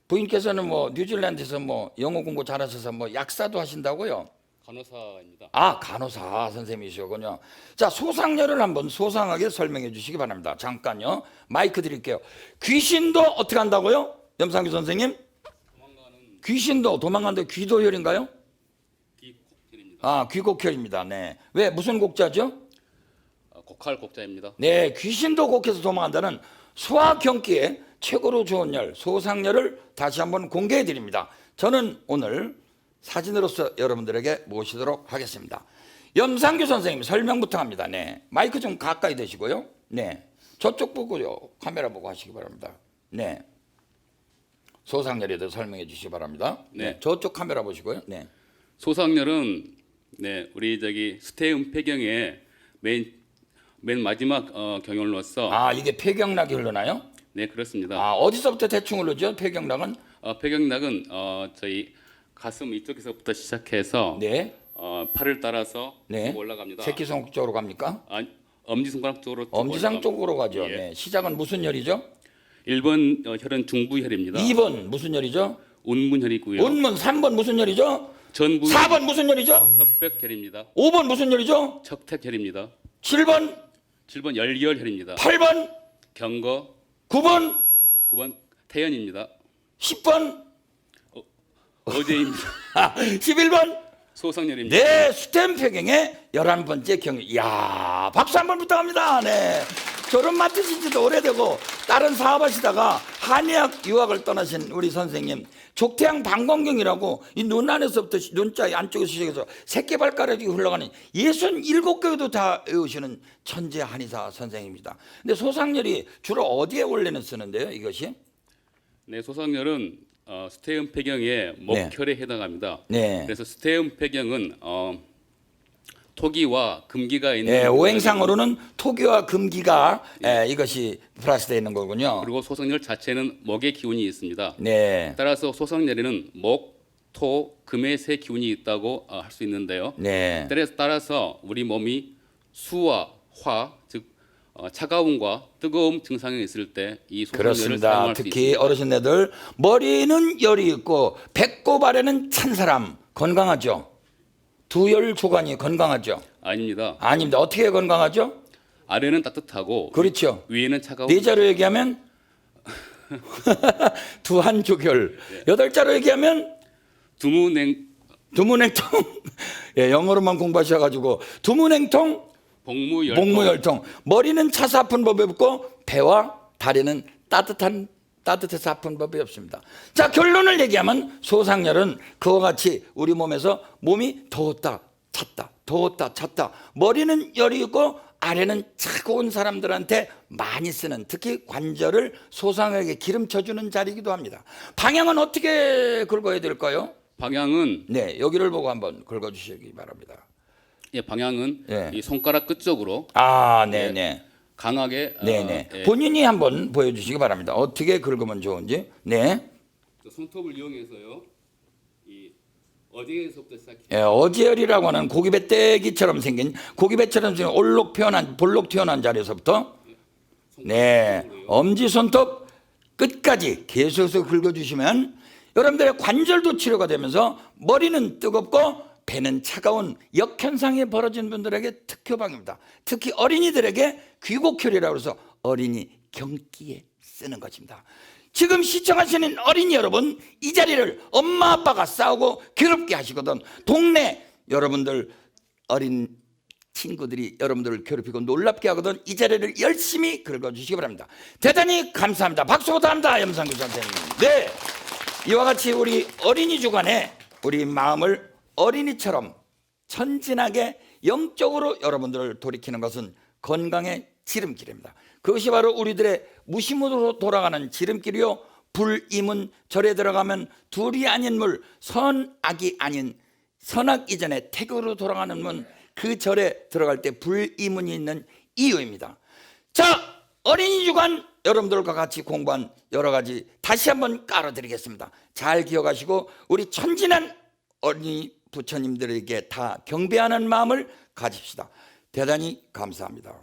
[SPEAKER 1] 부인께서는 뭐 뉴질랜드에서 뭐 영어 공부 잘하셔서 뭐 약사도 하신다고요?
[SPEAKER 3] 간호사입니다.
[SPEAKER 1] 아, 간호사 선생님이시군요. 자, 소상열을 한번 소상하게 설명해 주시기 바랍니다. 잠깐요. 마이크 드릴게요. 귀신도 어떻게 한다고요? 염상규 선생님?
[SPEAKER 3] 도망가는
[SPEAKER 1] 귀신도 도망가는데 귀도혈인가요?
[SPEAKER 3] 귀곡혈입니다.
[SPEAKER 1] 아, 귀곡혈입니다. 네. 왜 무슨 곡자죠?
[SPEAKER 3] 곡할 곡자입니다.
[SPEAKER 1] 네, 귀신도 곡해서 도망간다는 소화경기에 최고로 좋은 열, 소상열을 다시 한번 공개해 드립니다. 저는 오늘 사진으로서 여러분들에게 모시도록 하겠습니다. 염상규 선생님 설명부터 합니다. 네, 마이크 좀 가까이 대시고요. 네, 저쪽 보고요, 카메라 보고 하시기 바랍니다. 네, 소상열에 대해서 설명해 주시기 바랍니다.
[SPEAKER 3] 네.
[SPEAKER 1] 저쪽 카메라 보시고요. 네,
[SPEAKER 3] 소상열은 우리 스테움 폐경의 맨 마지막 경혈로서
[SPEAKER 1] 아, 이게 폐경락이 흘러나요?
[SPEAKER 3] 네, 그렇습니다.
[SPEAKER 1] 아, 어디서부터 대충 흘러죠? 폐경락은?
[SPEAKER 3] 폐경락은 저희 가슴 이쪽에서부터 시작해서
[SPEAKER 1] 네,
[SPEAKER 3] 팔을 따라서
[SPEAKER 1] 네,
[SPEAKER 3] 올라갑니다.
[SPEAKER 1] 새끼손가락 쪽으로 갑니까?
[SPEAKER 3] 엄지손가락 쪽으로 쭉
[SPEAKER 1] 엄지상
[SPEAKER 3] 올라갑니다.
[SPEAKER 1] 쪽으로 가죠.
[SPEAKER 3] 예.
[SPEAKER 1] 네, 시작은 무슨 혈이죠?
[SPEAKER 3] 1번 혈은 중부혈입니다.
[SPEAKER 1] 2번 무슨 혈이죠?
[SPEAKER 3] 운문혈이고요.
[SPEAKER 1] 운문. 3번 무슨 혈이죠?
[SPEAKER 3] 전부
[SPEAKER 1] 4번 무슨 혈이죠?
[SPEAKER 3] 협백혈입니다.
[SPEAKER 1] 5번 무슨 혈이죠?
[SPEAKER 3] 척택혈입니다.
[SPEAKER 1] 7번,
[SPEAKER 3] 7번 열혈혈입니다.
[SPEAKER 1] 8번,
[SPEAKER 3] 경거,
[SPEAKER 1] 9번,
[SPEAKER 3] 9번 태연입니다.
[SPEAKER 1] 10번,
[SPEAKER 3] 어제입니다.
[SPEAKER 1] 11번.
[SPEAKER 3] 소상열입니다.
[SPEAKER 1] 네, 스템 폐경의 11번째 경유. 이야, 박수 한번 부탁합니다. 네. 졸업 맡으신 지도 오래되고 다른 사업하시다가 한의학 유학을 떠나신 우리 선생님, 족태양 방광경이라고 이 눈 안에서부터 눈자 안쪽에서 시작해서 새끼발가락이 흘러가는 67개도 다 외우시는 천재 한의사 선생입니다. 근데 소상열이 주로 어디에 원래는 쓰는데요, 이것이?
[SPEAKER 3] 네, 소상열은 스테움 폐경의 목혈에 해당합니다.
[SPEAKER 1] 네.
[SPEAKER 3] 그래서 스테움 폐경은 토기와 금기가 있는
[SPEAKER 1] 네, 오행상으로는 토기와 금기가 이것이 플러스되어 있는 거군요.
[SPEAKER 3] 그리고 소상열 자체는 목의 기운이 있습니다.
[SPEAKER 1] 네.
[SPEAKER 3] 따라서 소상열에는 목, 토, 금의 세 기운이 있다고 할 수 있는데요.
[SPEAKER 1] 네.
[SPEAKER 3] 따라서 우리 몸이 수와 화, 즉 차가움과 뜨거움 증상이 있을 때 이 소상열을
[SPEAKER 1] 그렇습니다.
[SPEAKER 3] 사용할 수
[SPEAKER 1] 특히
[SPEAKER 3] 있습니다.
[SPEAKER 1] 어르신네들 머리는 열이 있고 배꼽 아래는 찬 사람 건강하죠? 두열 조간이 건강하죠?
[SPEAKER 3] 아닙니다.
[SPEAKER 1] 아닙니다. 어떻게 건강하죠?
[SPEAKER 3] 아래는 따뜻하고
[SPEAKER 1] 그렇죠.
[SPEAKER 3] 위에는 차가운
[SPEAKER 1] 네 자로 얘기하면 두한조결. 8자로 얘기하면
[SPEAKER 3] 두문행
[SPEAKER 1] 두문행통. 예, 영어로만 공부하셔가지고 두문행통,
[SPEAKER 3] 복무열통.
[SPEAKER 1] 복무열통. 머리는 차서 아픈 법이 없고 배와 다리는 따뜻해서 아픈 법이 없습니다. 자, 결론을 얘기하면 소상열은 그와 같이 우리 몸에서 몸이 더웠다 찼다 더웠다 찼다, 머리는 열이 있고 아래는 차가운 사람들한테 많이 쓰는, 특히 관절을 소상하게 기름쳐주는 자리이기도 합니다. 방향은 어떻게 긁어야 될까요?
[SPEAKER 3] 방향은
[SPEAKER 1] 네, 여기를 보고 한번 긁어주시기 바랍니다.
[SPEAKER 3] 예, 방향은
[SPEAKER 1] 예.
[SPEAKER 3] 이 손가락 끝 쪽으로
[SPEAKER 1] 아, 네네.
[SPEAKER 3] 강하게
[SPEAKER 1] 네네.
[SPEAKER 3] 예,
[SPEAKER 1] 본인이 한번 보여주시기 바랍니다. 어떻게 긁으면 좋은지. 네.
[SPEAKER 3] 손톱을 이용해서요. 이 어디에서부터 시작해?
[SPEAKER 1] 예, 어지혈이라고 하는 고기배때기처럼 생긴, 고기배처럼 생긴 볼록 튀어나온 자리에서부터, 네, 엄지손톱 끝까지 계속해서 긁어주시면 여러분들의 관절도 치료가 되면서 머리는 뜨겁고 배는 차가운 역현상이 벌어진 분들에게 특효방입니다. 특히 어린이들에게 귀곡혈이라고 해서 어린이 경기에 쓰는 것입니다. 지금 시청하시는 어린이 여러분, 이 자리를 엄마 아빠가 싸우고 괴롭게 하시거든, 동네 여러분들 어린 친구들이 여러분들을 괴롭히고 놀랍게 하거든, 이 자리를 열심히 긁어주시기 바랍니다. 대단히 감사합니다. 박수 부탁합니다, 염상규 선생님. 네, 이와 같이 우리 어린이 주간에 우리 마음을 어린이처럼 천진하게 영적으로 여러분들을 돌이키는 것은 건강의 지름길입니다. 그것이 바로 우리들의 무심으로 돌아가는 지름길이요, 불임은 절에 들어가면 둘이 아닌 물, 선악이 아닌 선악 이전에 태교로 돌아가는 문, 그 절에 들어갈 때 불이문이 있는 이유입니다. 자, 어린이 주간 여러분들과 같이 공부한 여러 가지 다시 한번 깔아드리겠습니다. 잘 기억하시고 우리 천진한 어린이 부처님들에게 다 경배하는 마음을 가집시다. 대단히 감사합니다.